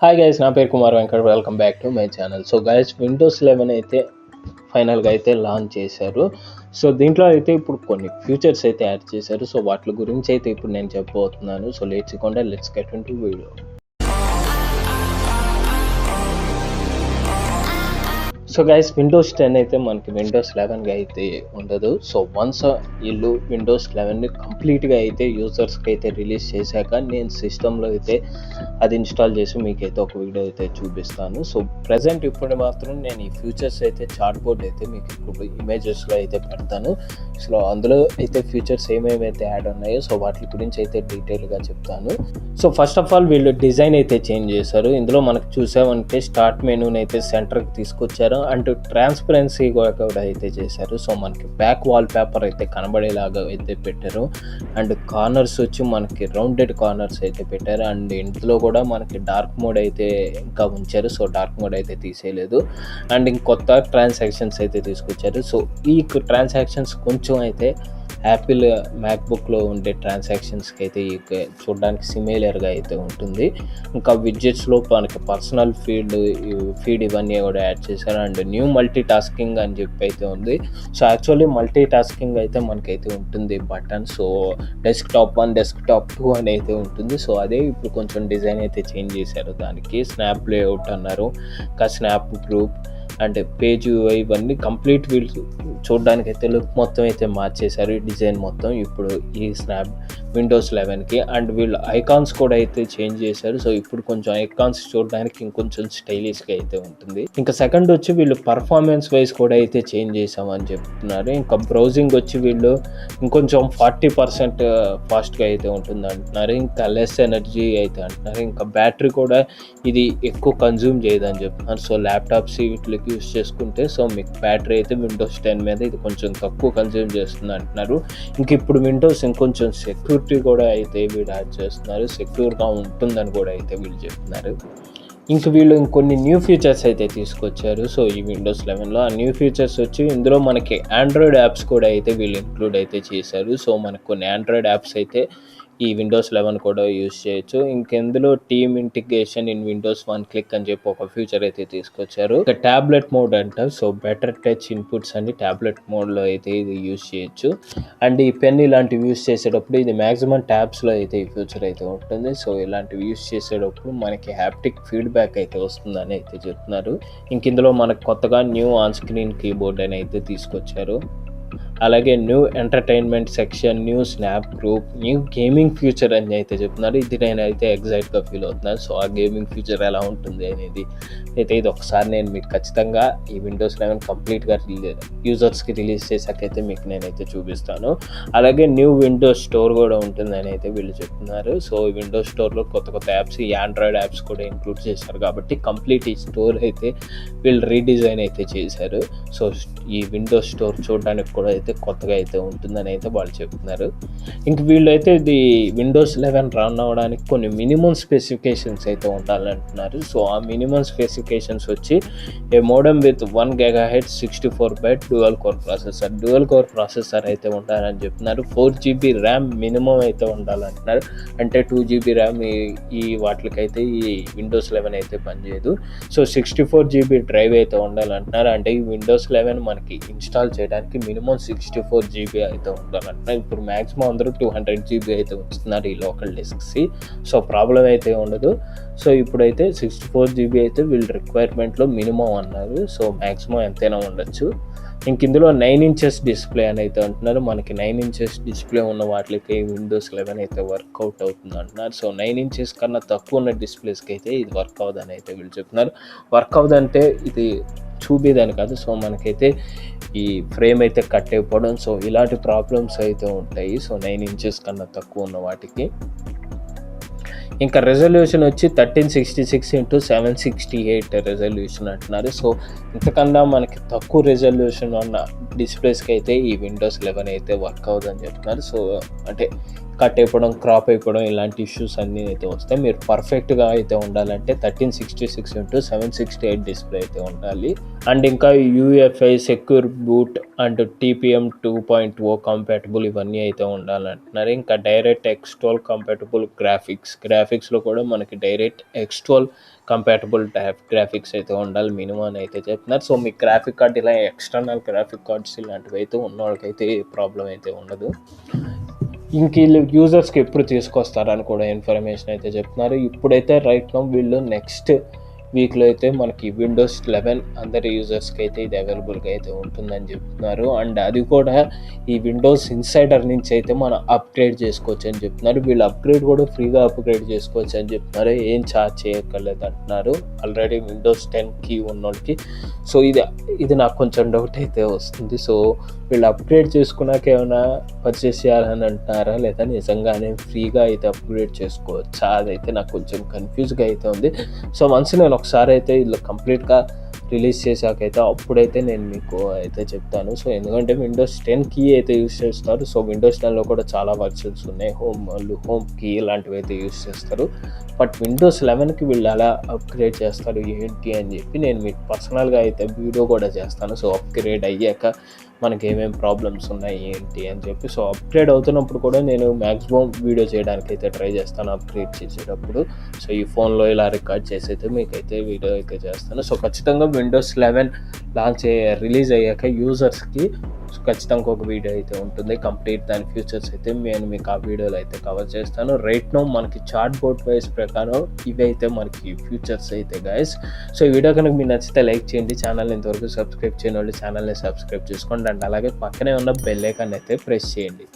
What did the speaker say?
Hi guys, నా పేరు Kumar Venkat. Welcome back to my channel. So guys, Windows 11 అయితే ఫైనల్గా అయితే లాంచ్ చేశారు. సో దీంట్లో అయితే ఇప్పుడు కొన్ని ఫీచర్స్ అయితే యాడ్ చేశారు. సో వాటి గురించి అయితే ఇప్పుడు నేను చెప్పబోతున్నాను. So let's get into video. So guys, Windows 10 అయితే మనకి విండోస్ 11గా అయితే ఉండదు. సో వన్స్ వీళ్ళు విండోస్ 11ని కంప్లీట్గా అయితే యూజర్స్కి అయితే రిలీజ్ చేశాక నేను సిస్టంలో అయితే అది ఇన్స్టాల్ చేసి మీకైతే ఒక వీడియో అయితే చూపిస్తాను. సో ప్రజెంట్ ఇప్పుడు మాత్రం నేను ఈ ఫీచర్స్ అయితే చార్ట్ బోర్డ్ అయితే మీకు ఇప్పుడు ఇమేజెస్లో అయితే పెడతాను. సో అందులో అయితే ఫీచర్స్ ఏమేమైతే యాడ్ ఉన్నాయో సో వాటి గురించి అయితే డీటెయిల్గా చెప్తాను. సో ఫస్ట్ ఆఫ్ ఆల్ వీళ్ళు డిజైన్ అయితే చేంజ్ చేశారు. ఇందులో మనకు చూసామంటే స్టార్ట్ మెనూని అయితే సెంటర్కి తీసుకొచ్చారు అండ్ ట్రాన్స్పరెన్సీ కూడా అయితే చేశారు. సో మనకి బ్యాక్ వాల్ పేపర్ అయితే కనబడేలాగా అయితే పెట్టారు అండ్ కార్నర్స్ వచ్చి మనకి రౌండెడ్ కార్నర్స్ అయితే పెట్టారు అండ్ ఇంట్లో కూడా మనకి డార్క్ మోడ్ అయితే ఇంకా ఉంచారు. సో డార్క్ మోడ్ అయితే తీసేయలేదు అండ్ ఇంకొత్త ట్రాన్సాక్షన్స్ అయితే తీసుకొచ్చారు. సో ఈ ట్రాన్సాక్షన్స్ కొంచెం అయితే యాపిల్ మ్యాక్బుక్లో ఉండే ట్రాన్సాక్షన్స్కి అయితే చూడడానికి సిమిలర్గా అయితే ఉంటుంది. ఇంకా విడ్జెట్స్లో మనకి పర్సనల్ ఫీడ్ ఇవన్నీ కూడా యాడ్ చేశారు అండ్ న్యూ మల్టీ టాస్కింగ్ అని చెప్పి అయితే ఉంది. సో యాక్చువల్లీ మల్టీ టాస్కింగ్ అయితే మనకైతే ఉంటుంది బటన్. సో డెస్క్టాప్ 1 డెస్క్టాప్ 2 అని అయితే ఉంటుంది. సో అదే ఇప్పుడు కొంచెం డిజైన్ అయితే చేంజ్ చేశారు. దానికి స్నాప్ లేఅవుట్ అన్నారు, ఇంకా స్నాప్ గ్రూప్ అండ్ పేజ్ ఇవన్నీ కంప్లీట్ వీళ్ళు చూడడానికి అయితే లుక్ మొత్తం అయితే మార్చేశారు. ఈ డిజైన్ మొత్తం ఇప్పుడు ఈ స్నాప్ విండోస్ 11కి అండ్ వీళ్ళు ఐకాన్స్ కూడా అయితే చేంజ్ చేశారు. సో ఇప్పుడు కొంచెం ఐకాన్స్ చూడడానికి ఇంకొంచెం స్టైలిష్గా అయితే ఉంటుంది. ఇంకా సెకండ్ వచ్చి వీళ్ళు పర్ఫార్మెన్స్ వైజ్ కూడా అయితే చేంజ్ చేసామని చెప్తున్నారు. ఇంకా బ్రౌజింగ్ వచ్చి వీళ్ళు ఇంకొంచెం 40% ఫాస్ట్గా అయితే ఉంటుంది అంటున్నారు. ఇంకా లెస్ ఎనర్జీ అయితే అంటున్నారు. ఇంకా బ్యాటరీ కూడా ఇది ఎక్కువ కన్జ్యూమ్ చేయదని చెప్తున్నారు. సో ల్యాప్టాప్స్ వీటికి యూస్ చేసుకుంటే సో మీకు బ్యాటరీ అయితే విండోస్ 10 మీద ఇది కొంచెం తక్కువ కన్జ్యూమ్ చేస్తుంది అంటున్నారు. ఇంక ఇప్పుడు విండోస్ ఇంకొంచెం సెక్యూరిటీ కూడా అయితే వీళ్ళు యాడ్ చేస్తున్నారు. సెక్యూర్గా ఉంటుందని కూడా అయితే వీళ్ళు చెప్తున్నారు. ఇంక వీళ్ళు ఇంకొన్ని న్యూ ఫీచర్స్ అయితే తీసుకొచ్చారు. సో ఈ విండోస్ 11లో ఆ న్యూ ఫీచర్స్ వచ్చి ఇందులో మనకి ఆండ్రాయిడ్ యాప్స్ కూడా అయితే వీళ్ళు ఇంక్లూడ్ అయితే చేశారు. సో మనకు కొన్ని ఆండ్రాయిడ్ యాప్స్ అయితే ఈ విండోస్ 11 కూడా యూస్ చేయొచ్చు. ఇంకెందులో team integration in Windows 1 click అని చెప్పి ఒక ఫీచర్ అయితే తీసుకొచ్చారు. ఇక ట్యాబ్లెట్ మోడ్ అంట. సో బెటర్ టచ్ ఇన్పుట్స్ అని ట్యాబ్లెట్ మోడ్లో అయితే ఇది యూస్ చేయొచ్చు అండ్ ఈ పెన్ ఇలాంటివి యూస్ చేసేటప్పుడు ఇది మ్యాక్సిమం ట్యాబ్స్లో అయితే ఈ ఫీచర్ అయితే ఉంటుంది. సో ఇలాంటివి యూస్ చేసేటప్పుడు మనకి హ్యాప్టిక్ ఫీడ్బ్యాక్ అయితే వస్తుందని అయితే చెప్తున్నారు. ఇంక ఇందులో మనకు కొత్తగా న్యూ ఆన్ స్క్రీన్ కీబోర్డ్ అని అయితే తీసుకొచ్చారు. అలాగే new entertainment section, new snap group, new gaming future అని అయితే చెప్తున్నారు. ఇది నేనైతే ఎగ్జైట్గా ఫీల్ అవుతున్నాను. సో ఆ గేమింగ్ ఫ్యూచర్ ఎలా ఉంటుంది అనేది అయితే ఇది ఒకసారి నేను మీకు ఖచ్చితంగా ఈ విండోస్ 11 కంప్లీట్గా యూజర్స్కి రిలీజ్ చేశాకైతే మీకు నేనైతే చూపిస్తాను. అలాగే న్యూ విండోస్ స్టోర్ కూడా ఉంటుందని అయితే వీళ్ళు చెప్తున్నారు. సో ఈ విండోస్ స్టోర్లో కొత్త యాప్స్, ఈ ఆండ్రాయిడ్ యాప్స్ కూడా ఇంక్లూడ్ చేశారు కాబట్టి కంప్లీట్ ఈ స్టోర్ అయితే వీళ్ళు రీడిజైన్ అయితే చేశారు. సో ఈ విండోస్ స్టోర్ చూడడానికి కూడా అయితే కొత్తగా అయితే ఉంటుందని అయితే వాళ్ళు చెప్తున్నారు. ఇంక వీళ్ళు అయితే ఇది విండోస్ 11 రన్ అవ్వడానికి కొన్ని మినిమం స్పెసిఫికేషన్స్ అయితే ఉండాలంటున్నారు. సో ఆ మినిమం స్పెసిఫికేషన్స్ వచ్చి a modem with 1 GHz 64-byte dual core processor అయితే ఉండాలని చెప్తున్నారు. 4 GB ర్యామ్ మినిమం అయితే ఉండాలంటున్నారు. అంటే 2 GB ర్యామ్ ఈ వాటికైతే ఈ విండోస్ 11 అయితే పనిచేయదు. సో 64 GB డ్రైవ్ అయితే ఉండాలంటున్నారు. అంటే ఈ విండోస్ 11 మనకి ఇన్స్టాల్ చేయడానికి మినిమం 64 GB అయితే ఉండాలంటున్నారు. ఇప్పుడు మ్యాక్సిమం అందరూ 200 GB అయితే ఉంచుతున్నారు ఈ లోకల్ డిస్క్స్కి. సో ప్రాబ్లం అయితే ఉండదు. సో ఇప్పుడైతే 64 GB అయితే వీళ్ళు రిక్వైర్మెంట్లో మినిమం అన్నారు. సో మ్యాక్సిమం ఎంతైనా ఉండొచ్చు. ఇంక ఇందులో 9 inches డిస్ప్లే అని అయితే అంటున్నారు. మనకి 9 inches డిస్ప్లే ఉన్న వాటికి విండోస్ 11 అయితే వర్కౌట్ అవుతుంది అంటున్నారు. సో 9 inches కన్నా తక్కువ ఉన్న డిస్ప్లేస్కి అయితే ఇది వర్క్ అవ్వదని అయితే వీళ్ళు చెప్తున్నారు. వర్క్ అవ్వదంటే ఇది చూపేదాని కాదు. సో మనకైతే ఈ ఫ్రేమ్ అయితే కట్ అయిపోవడం, సో ఇలాంటి ప్రాబ్లమ్స్ అయితే ఉంటాయి. సో 9 inches కన్నా తక్కువ ఉన్న వాటికి. ఇంకా రెజల్యూషన్ వచ్చి 1366x768 రెజల్యూషన్ అంటున్నారు. సో ఇంతకన్నా మనకి తక్కువ రెజల్యూషన్ ఉన్న డిస్ప్లేస్కి అయితే ఈ విండోస్ 11 అయితే వర్క్ అవుతుందని చెప్తున్నారు. సో అంటే కట్ అయిపోవడం, క్రాప్ అయిపోవడం ఇలాంటి ఇష్యూస్ అన్నీ అయితే వస్తాయి. మీరు పర్ఫెక్ట్గా అయితే ఉండాలంటే 1366x768 డిస్ప్లే అయితే ఉండాలి. అండ్ ఇంకా UEFI secure boot and TPM 2.0 compatible ఇవన్నీ అయితే ఉండాలంటున్నారు. ఇంకా డైరెక్ట్ ఎక్స్టోల్ కంపాటబుల్ గ్రాఫిక్స్లో కూడా మనకి డైరెక్ట్ ఎక్స్టోల్ కంపాటబుల్ గ్రాఫిక్స్ అయితే ఉండాలి మినిమం అని అయితే చెప్తున్నారు. సో మీ గ్రాఫిక్ కార్డ్ ఇలా ఎక్స్టర్నల్ గ్రాఫిక్ కార్డ్స్ ఇలాంటివి అయితే ఉన్న వాళ్ళకైతే ఏ ప్రాబ్లం అయితే ఉండదు. ఇంక వీళ్ళు యూజర్స్కి ఎప్పుడు తీసుకొస్తారని కూడా ఇన్ఫర్మేషన్ అయితే చెప్తున్నారు. ఇప్పుడైతే రైట్ నౌ వీళ్ళు నెక్స్ట్ వీక్లో అయితే మనకి విండోస్ 11 అందరి యూజర్స్కి అయితే ఇది అవైలబుల్గా అయితే ఉంటుందని చెప్తున్నారు. అండ్ అది కూడా ఈ విండోస్ ఇన్సైడర్ నుంచి అయితే మనం అప్గ్రేడ్ చేసుకోవచ్చు అని చెప్తున్నారు. వీళ్ళు అప్గ్రేడ్ కూడా ఫ్రీగా అప్గ్రేడ్ చేసుకోవచ్చు అని చెప్తున్నారు. ఏం ఛార్జ్ చేయక్కర్లేదు అంటున్నారు ఆల్రెడీ విండోస్ 10కి ఉన్నోళ్ళకి. సో ఇది నాకు కొంచెం డౌట్ అయితే వస్తుంది. సో వీళ్ళు అప్గ్రేడ్ చేసుకున్నాక ఏమైనా పర్చేస్ చేయాలని అంటున్నారా లేదా నిజంగానే ఫ్రీగా అయితే అప్గ్రేడ్ చేసుకోవచ్చా, అదైతే నాకు కొంచెం కన్ఫ్యూజ్గా అయితే ఉంది. సో వన్స్ నేను ఒకసారి అయితే ఇలా కంప్లీట్గా రిలీజ్ చేశాకైతే అప్పుడైతే నేను మీకు అయితే చెప్తాను. సో ఎందుకంటే విండోస్ 10కి అయితే యూస్ చేస్తారు. సో విండోస్ 10లో కూడా చాలా వర్షన్స్ ఉన్నాయి, హోమ్కి ఇలాంటివి అయితే యూస్ చేస్తారు. బట్ విండోస్ 11కి వీళ్ళు ఎలా అప్గ్రేడ్ చేస్తారు ఏంటి అని చెప్పి నేను మీకు పర్సనల్గా అయితే వీడియో కూడా చేస్తాను. సో అప్గ్రేడ్ అయ్యాక మనకి ఏమేమి ప్రాబ్లమ్స్ ఉన్నాయి ఏంటి అని చెప్పి. సో అప్గ్రేడ్ అవుతున్నప్పుడు కూడా నేను మ్యాక్సిమం వీడియో చేయడానికి అయితే ట్రై చేస్తాను అప్గ్రేడ్ చేసేటప్పుడు. సో ఈ ఫోన్లో ఇలా రికార్డ్ చేసి అయితే మీకైతే వీడియో అయితే చేస్తాను. సో ఖచ్చితంగా విండోస్ 11 రిలీజ్ అయ్యాక యూజర్స్కి ఖచ్చితంగా ఒక వీడియో అయితే ఉంటుంది. కంప్లీట్ దాని ఫ్యూచర్స్ అయితే నేను మీకు ఆ వీడియోలో అయితే కవర్ చేస్తాను. రైట్ నో మనకి చార్ట్ బోర్డ్ వైజ్ ప్రకారం ఇవి అయితే మనకి ఫ్యూచర్స్ అయితే గైస్. సో ఈ వీడియో కనుక మీకు నచ్చితే లైక్ చేయండి. ఛానల్ ఇంతవరకు సబ్స్క్రైబ్ చేయని వాళ్ళు ఛానల్ని సబ్స్క్రైబ్ చేసుకోండి. అండ్ అలాగే పక్కనే ఉన్న బెల్ ఐకాన్ అయితే ప్రెస్ చేయండి.